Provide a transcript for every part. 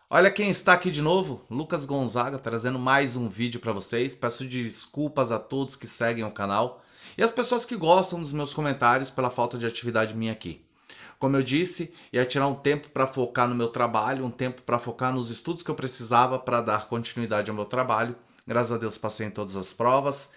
Olha quem está aqui de novo, Lucas Gonzaga, trazendo mais um vídeo para vocês. Peço desculpas a todos que seguem o canal e as pessoas que gostam dos meus comentários pela falta de atividade minha aqui. Como eu disse, ia tirar um tempo para focar no meu trabalho, um tempo para focar nos estudos que eu precisava para dar continuidade ao meu trabalho. Graças a Deus passei em todas as provas,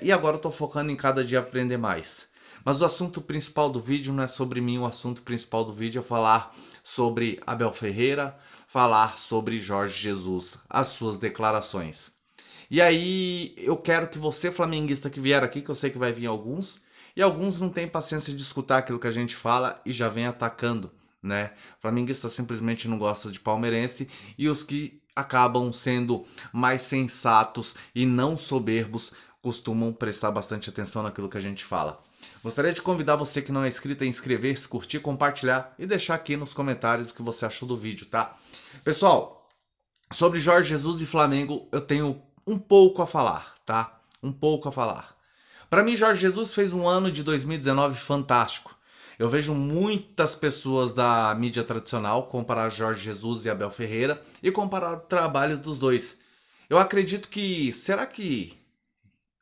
e agora eu estou focando em cada dia aprender mais. Mas o assunto principal do vídeo não é sobre mim, o assunto principal do vídeo é falar sobre Abel Ferreira, falar sobre Jorge Jesus, as suas declarações. E aí eu quero que você, flamenguista que vier aqui, que eu sei que vai vir alguns, e alguns não têm paciência de escutar aquilo que a gente fala e já vem atacando, né? Flamenguista simplesmente não gosta de palmeirense e os que acabam sendo mais sensatos e não soberbos costumam prestar bastante atenção naquilo que a gente fala. Gostaria de convidar você que não é inscrito a inscrever-se, curtir, compartilhar e deixar aqui nos comentários o que você achou do vídeo, tá? Pessoal, sobre Jorge Jesus e Flamengo eu tenho um pouco a falar, tá? Um pouco a falar. Para mim, Jorge Jesus fez um ano de 2019 fantástico. Eu vejo muitas pessoas da mídia tradicional comparar Jorge Jesus e Abel Ferreira e comparar trabalhos dos dois. Eu acredito que, será que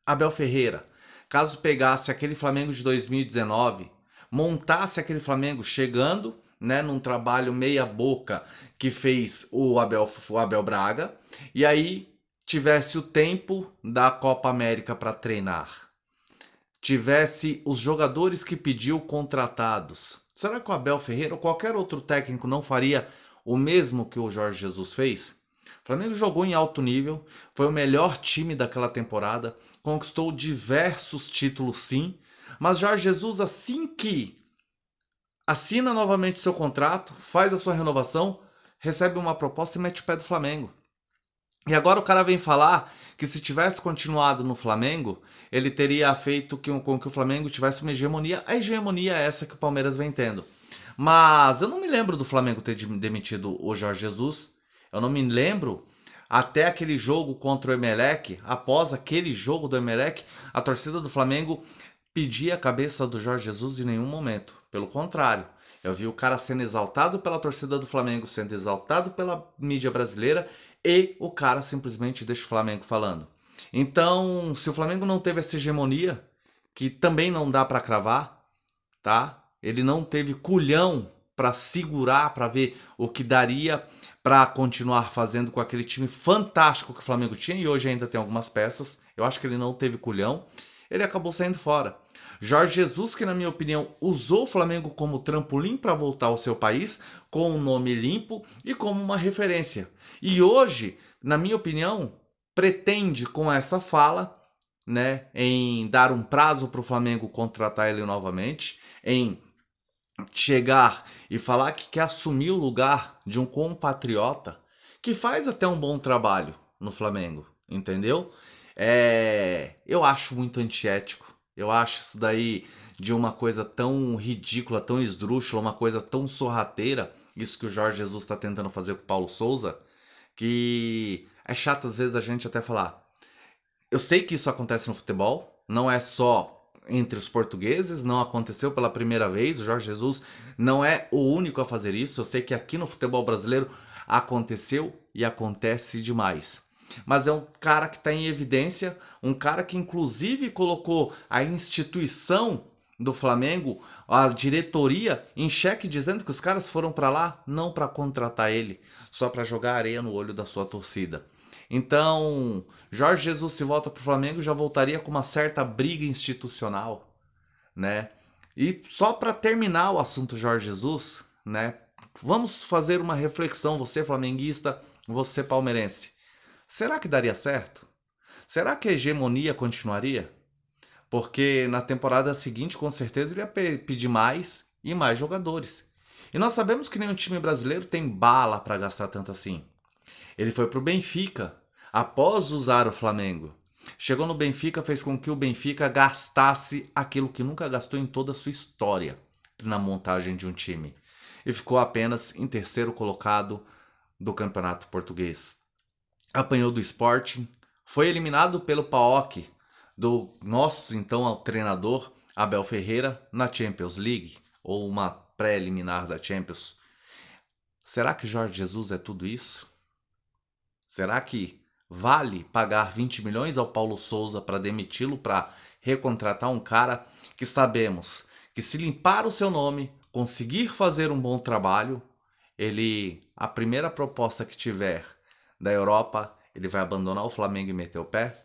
Abel Ferreira, caso pegasse aquele Flamengo de 2019, montasse aquele Flamengo chegando, né, num trabalho meia boca que fez o Abel Braga, e aí tivesse o tempo da Copa América para treinar, tivesse os jogadores que pediu contratados, será que o Abel Ferreira ou qualquer outro técnico não faria o mesmo que o Jorge Jesus fez? O Flamengo jogou em alto nível, foi o melhor time daquela temporada, conquistou diversos títulos sim, mas Jorge Jesus, assim que assina novamente seu contrato, faz a sua renovação, recebe uma proposta e mete o pé do Flamengo. E agora o cara vem falar que se tivesse continuado no Flamengo, ele teria feito com que o Flamengo tivesse uma hegemonia. A hegemonia é essa que o Palmeiras vem tendo. Mas eu não me lembro do Flamengo ter demitido o Jorge Jesus. Eu não me lembro até aquele jogo contra o Emelec. Após aquele jogo do Emelec, a torcida do Flamengo pedia a cabeça do Jorge Jesus em nenhum momento. Pelo contrário, eu vi o cara sendo exaltado pela torcida do Flamengo, sendo exaltado pela mídia brasileira e o cara simplesmente deixa o Flamengo falando. Então, se o Flamengo não teve essa hegemonia, que também não dá para cravar, tá? Ele não teve culhão para segurar, para ver o que daria para continuar fazendo com aquele time fantástico que o Flamengo tinha e hoje ainda tem algumas peças. Eu acho que ele não teve culhão. Ele acabou saindo fora. Jorge Jesus, que na minha opinião usou o Flamengo como trampolim para voltar ao seu país, com um nome limpo e como uma referência. E hoje, na minha opinião, pretende com essa fala, né, em dar um prazo para o Flamengo contratar ele novamente, em chegar e falar que quer assumir o lugar de um compatriota que faz até um bom trabalho no Flamengo, entendeu? Eu acho muito antiético. Eu acho isso daí de uma coisa tão ridícula, tão esdrúxula, uma coisa tão sorrateira, isso que o Jorge Jesus está tentando fazer com o Paulo Souza, que é chato às vezes a gente até falar. Eu sei que isso acontece no futebol, não é só entre os portugueses, não aconteceu pela primeira vez. O Jorge Jesus não é o único a fazer isso. Eu sei que aqui no futebol brasileiro aconteceu e acontece demais. Mas é um cara que está em evidência, um cara que inclusive colocou a instituição do Flamengo, a diretoria, em xeque, dizendo que os caras foram para lá não para contratar ele, só para jogar areia no olho da sua torcida. Então, Jorge Jesus se volta para o Flamengo já voltaria com uma certa briga institucional, né? E só para terminar o assunto Jorge Jesus, né? Vamos fazer uma reflexão, você flamenguista, você palmeirense. Será que daria certo? Será que a hegemonia continuaria? Porque na temporada seguinte, com certeza, ele ia pedir mais e mais jogadores. E nós sabemos que nenhum time brasileiro tem bala para gastar tanto assim. Ele foi para o Benfica após usar o Flamengo. Chegou no Benfica, fez com que o Benfica gastasse aquilo que nunca gastou em toda a sua história na montagem de um time. E ficou apenas em terceiro colocado do Campeonato Português. Apanhou do Sporting, foi eliminado pelo PAOK, do nosso então treinador Abel Ferreira, na Champions League, ou uma pré-eliminar da Champions. Será que Jorge Jesus é tudo isso? Será que vale pagar 20 milhões ao Paulo Souza para demiti-lo, para recontratar um cara que sabemos que, se limpar o seu nome, conseguir fazer um bom trabalho, a primeira proposta que tiver da Europa, ele vai abandonar o Flamengo e meter o pé?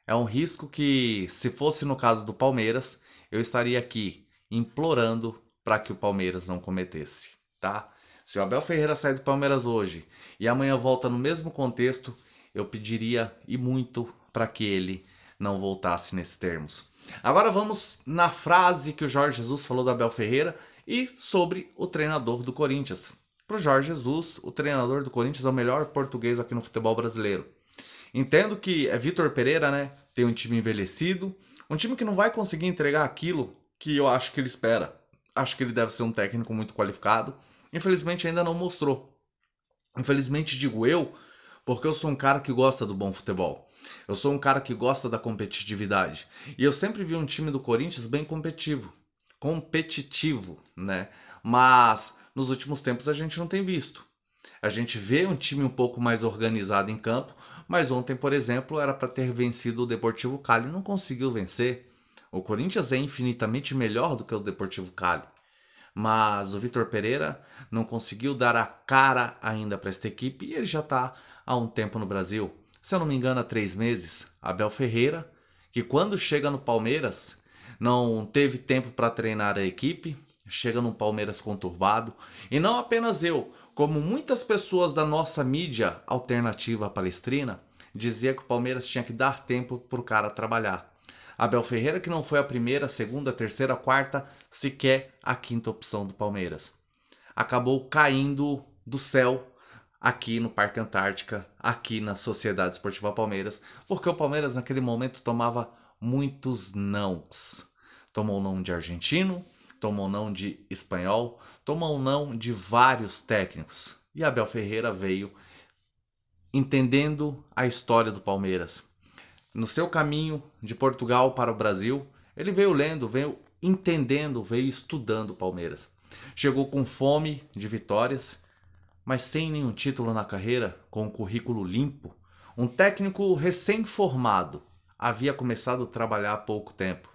É um risco que, se fosse no caso do Palmeiras, eu estaria aqui implorando para que o Palmeiras não cometesse, tá? Se o Abel Ferreira sair do Palmeiras hoje e amanhã volta no mesmo contexto, eu pediria e muito para que ele não voltasse nesses termos. Agora vamos na frase que o Jorge Jesus falou do Abel Ferreira e sobre o treinador do Corinthians. Para o Jorge Jesus, o treinador do Corinthians é o melhor português aqui no futebol brasileiro. Entendo que é Vitor Pereira, né? Tem um time envelhecido, um time que não vai conseguir entregar aquilo que eu acho que ele espera. Acho que ele deve ser um técnico muito qualificado. Infelizmente ainda não mostrou. Infelizmente digo eu, porque eu sou um cara que gosta do bom futebol. Eu sou um cara que gosta da competitividade. E eu sempre vi um time do Corinthians bem competitivo, né? Mas nos últimos tempos a gente não tem visto. A gente vê um time um pouco mais organizado em campo, mas ontem, por exemplo, era para ter vencido o Deportivo Cali e não conseguiu vencer. O Corinthians é infinitamente melhor do que o Deportivo Cali, mas o Vitor Pereira não conseguiu dar a cara ainda para esta equipe e ele já está há um tempo no Brasil. Se eu não me engano, há 3 meses. Abel Ferreira, que quando chega no Palmeiras, não teve tempo para treinar a equipe, chega num Palmeiras conturbado. E não apenas eu, como muitas pessoas da nossa mídia alternativa palestrina, dizia que o Palmeiras tinha que dar tempo para o cara trabalhar. Abel Ferreira, que não foi a primeira, segunda, terceira, quarta, sequer a quinta opção do Palmeiras. Acabou caindo do céu aqui no Parque Antártica, aqui na Sociedade Esportiva Palmeiras, porque o Palmeiras naquele momento tomava muitos nãos. Tomou não de argentino, tomou não de espanhol, tomou não de vários técnicos. E Abel Ferreira veio entendendo a história do Palmeiras. No seu caminho de Portugal para o Brasil, ele veio lendo, veio entendendo, veio estudando o Palmeiras. Chegou com fome de vitórias, mas sem nenhum título na carreira, com um currículo limpo. Um técnico recém-formado, havia começado a trabalhar há pouco tempo.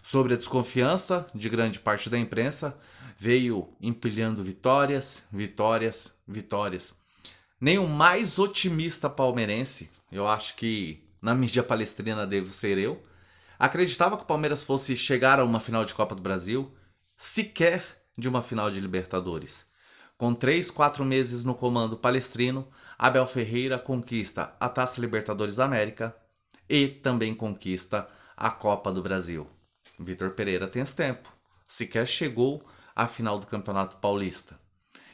Sobre a desconfiança de grande parte da imprensa, veio empilhando vitórias, vitórias, vitórias. Nem o mais otimista palmeirense, eu acho que na mídia palestrina devo ser eu, acreditava que o Palmeiras fosse chegar a uma final de Copa do Brasil, sequer de uma final de Libertadores. Com 3, 4 meses no comando palestrino, Abel Ferreira conquista a Taça Libertadores da América e também conquista a Copa do Brasil. Vitor Pereira tem esse tempo, sequer chegou à final do Campeonato Paulista.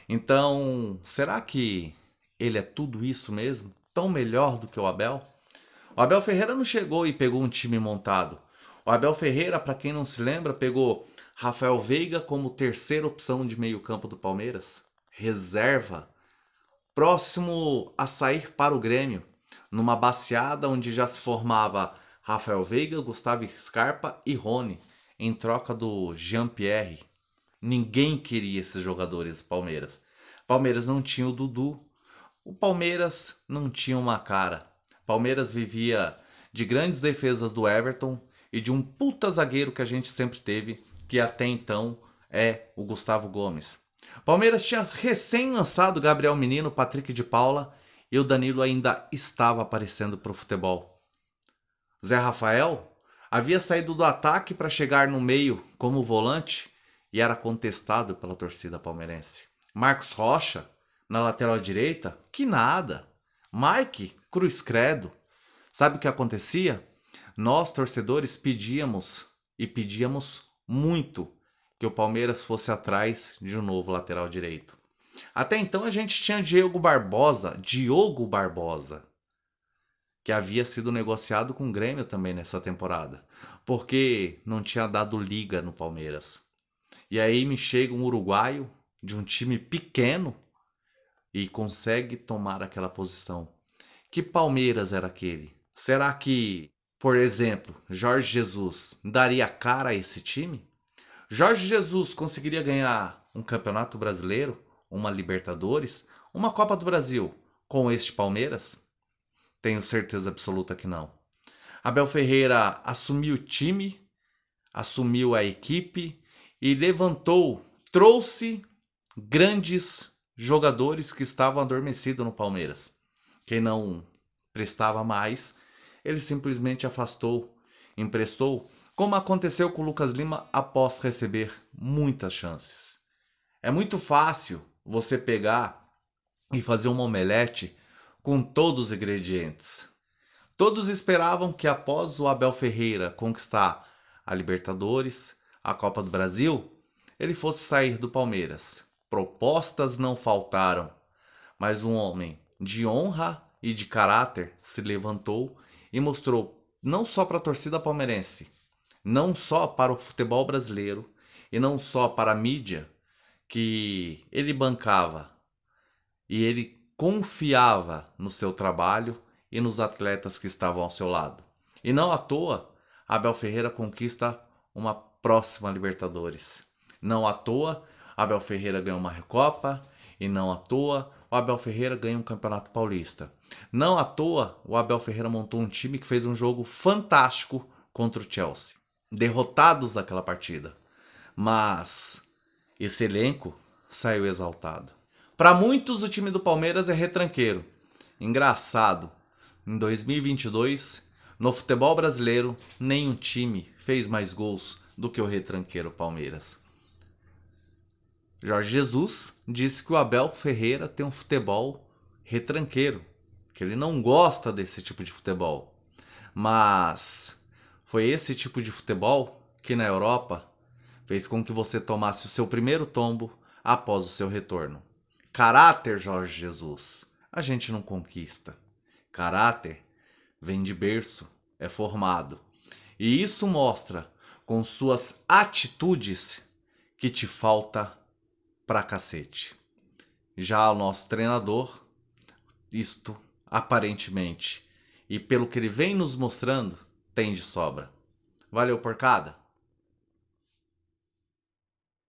Então, será que ele é tudo isso mesmo? Tão melhor do que o Abel? O Abel Ferreira não chegou e pegou um time montado. O Abel Ferreira, para quem não se lembra, pegou Rafael Veiga como terceira opção de meio-campo do Palmeiras, reserva, próximo a sair para o Grêmio, numa baciada onde já se formava Rafael Veiga, Gustavo Scarpa e Rony, em troca do Jean-Pierre. Ninguém queria esses jogadores do Palmeiras. Palmeiras não tinha o Dudu. O Palmeiras não tinha uma cara. Palmeiras vivia de grandes defesas do Everton e de um puta zagueiro que a gente sempre teve, que até então é o Gustavo Gomes. Palmeiras tinha recém lançado Gabriel Menino, Patrick de Paula e o Danilo ainda estava aparecendo para o futebol. Zé Rafael havia saído do ataque para chegar no meio como volante e era contestado pela torcida palmeirense. Marcos Rocha, na lateral direita, que nada. Mike, cruz credo. Sabe o que acontecia? Nós, torcedores, pedíamos e pedíamos muito que o Palmeiras fosse atrás de um novo lateral direito. Até então a gente tinha Diogo Barbosa, que havia sido negociado com o Grêmio também nessa temporada, porque não tinha dado liga no Palmeiras. E aí me chega um uruguaio de um time pequeno e consegue tomar aquela posição. Que Palmeiras era aquele? Será que, por exemplo, Jorge Jesus daria cara a esse time? Jorge Jesus conseguiria ganhar um campeonato brasileiro, uma Libertadores, uma Copa do Brasil com este Palmeiras? Tenho certeza absoluta que não. Abel Ferreira assumiu o time, assumiu a equipe e trouxe grandes jogadores que estavam adormecidos no Palmeiras. Quem não prestava mais, ele simplesmente afastou, emprestou, como aconteceu com o Lucas Lima após receber muitas chances. É muito fácil você pegar e fazer uma omelete com todos os ingredientes. Todos esperavam que após o Abel Ferreira conquistar a Libertadores, a Copa do Brasil, ele fosse sair do Palmeiras. Propostas não faltaram, mas um homem de honra e de caráter se levantou e mostrou não só para a torcida palmeirense, não só para o futebol brasileiro e não só para a mídia que ele bancava e ele confiava no seu trabalho e nos atletas que estavam ao seu lado. E não à toa, Abel Ferreira conquista uma próxima Libertadores. Não à toa, Abel Ferreira ganhou uma Recopa e não à toa, o Abel Ferreira ganha um Campeonato Paulista. Não à toa, o Abel Ferreira montou um time que fez um jogo fantástico contra o Chelsea. Derrotados naquela partida. Mas esse elenco saiu exaltado. Para muitos, o time do Palmeiras é retranqueiro. Engraçado, em 2022, no futebol brasileiro, nenhum time fez mais gols do que o retranqueiro Palmeiras. Jorge Jesus disse que o Abel Ferreira tem um futebol retranqueiro, que ele não gosta desse tipo de futebol. Mas foi esse tipo de futebol que na Europa fez com que você tomasse o seu primeiro tombo após o seu retorno. Caráter, Jorge Jesus, a gente não conquista. Caráter vem de berço, é formado. E isso mostra com suas atitudes que te falta pra cacete. Já o nosso treinador, isto aparentemente, e pelo que ele vem nos mostrando, tem de sobra. Valeu, porcada!